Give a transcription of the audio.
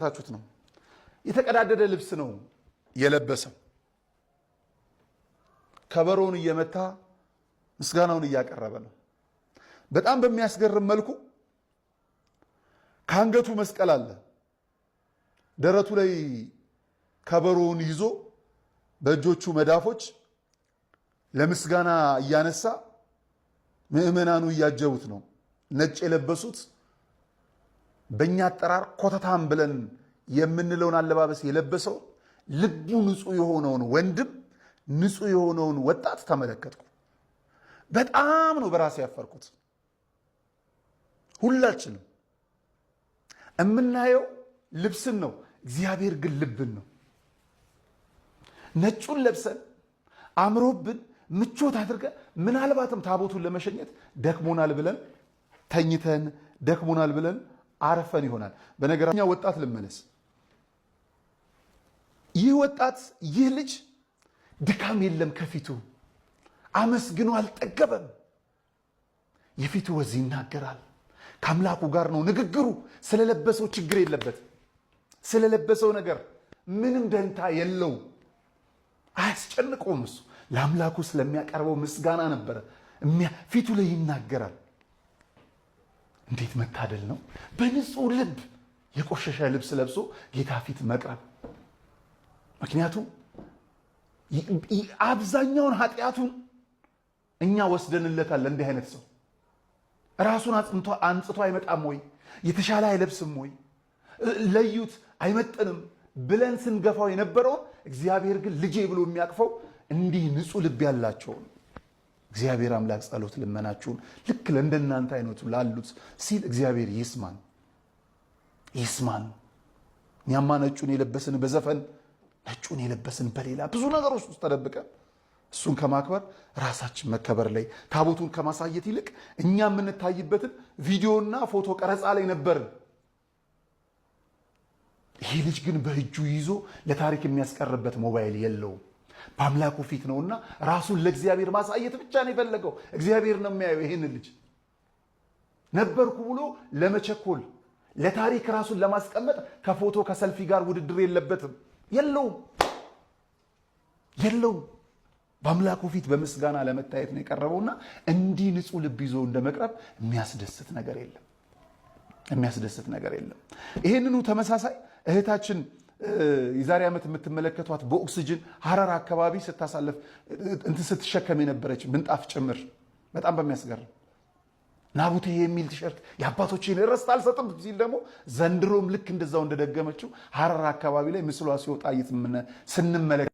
ታችሁት ነው የተቀዳደደ ልብስ ነው የለበሰው። ከበሮውን እየመታ ምስጋናውን እያቀረበ ነው። በጣም በሚያስገርም መልኩ ካንገቱ መስቀል አለ። ደረቱ ላይ ከበሮውን ይዞ በእጆቹ መዳፎች ለምስጋና እያነሳ ምእመናኑ እያጀቡት ነው። ነጭ የለበሱት በእኛ አጠራር ኮተታም ብለን የምንለውን አለባበስ የለበሰው ልቡ ንጹህ የሆነውን ወንድም ንጹህ የሆነውን ወጣት ተመለከትኩ። በጣም ነው በራሴ ያፈርኩት። ሁላችንም የምናየው ልብስን ነው፣ እግዚአብሔር ግን ልብን ነው። ነጩን ለብሰን አምሮብን ምቾት አድርገን ምናልባትም ታቦቱን ለመሸኘት ደክሞናል ብለን ተኝተን ደክሞናል ብለን አረፈን ይሆናል። በነገራኛ ወጣት ልመለስ። ይህ ወጣት ይህ ልጅ ድካም የለም ከፊቱ፣ አመስግኖ አልጠገበም። የፊቱ ወዝ ይናገራል። ከአምላኩ ጋር ነው ንግግሩ። ስለለበሰው ችግር የለበት፣ ስለለበሰው ነገር ምንም ደንታ የለው፣ አያስጨንቀውም። እሱ ለአምላኩ ስለሚያቀርበው ምስጋና ነበረ ፊቱ ላይ ይናገራል። እንዴት መታደል ነው! በንጹህ ልብ የቆሸሸ ልብስ ለብሶ ጌታ ፊት መቅረብ። ምክንያቱም አብዛኛውን ኃጢአቱን እኛ ወስደንለታል። እንዲህ አይነት ሰው ራሱን አንጽቶ አይመጣም ወይ? የተሻለ አይለብስም ወይ? ለዩት አይመጥንም ብለን ስንገፋው የነበረውን እግዚአብሔር ግን ልጄ ብሎ የሚያቅፈው እንዲህ ንጹህ ልብ ያላቸውን እግዚአብሔር አምላክ ጸሎት ልመናችሁን ልክ ለእንደናንተ አይነቱ ላሉት ሲል እግዚአብሔር ይስማን ይስማን። እኛማ ነጩን የለበስን በዘፈን ነጩን የለበስን በሌላ ብዙ ነገሮች ውስጥ ተደብቀን እሱን ከማክበር ራሳችን መከበር ላይ ታቦቱን ከማሳየት ይልቅ እኛ የምንታይበትን ቪዲዮና ፎቶ ቀረጻ ላይ ነበርን። ይሄ ልጅ ግን በእጁ ይዞ ለታሪክ የሚያስቀርበት ሞባይል የለውም። በአምላኩ ፊት ነውና ራሱን ለእግዚአብሔር ማሳየት ብቻ ነው የፈለገው። እግዚአብሔር ነው የሚያየው። ይሄን ልጅ ነበርኩ ብሎ ለመቸኮል ለታሪክ ራሱን ለማስቀመጥ ከፎቶ ከሰልፊ ጋር ውድድር የለበትም። የለውም። በአምላኩ ፊት በምስጋና ለመታየት ነው የቀረበውና እንዲህ ንጹህ ልብ ይዞ እንደመቅረብ የሚያስደስት ነገር የለም። ይሄንኑ ተመሳሳይ እህታችን የዛሬ ዓመት የምትመለከቷት በኦክሲጅን ሐረር አካባቢ ስታሳለፍ ስትሸከም የነበረች ምንጣፍ ጭምር በጣም በሚያስገርም ናቡቴ የሚል ቲሸርት የአባቶችን ርስት አልሰጥም ሲል ደግሞ ዘንድሮም ልክ እንደዛው እንደደገመችው ሐረር አካባቢ ላይ ምስሏ ሲወጣ ስንመለከት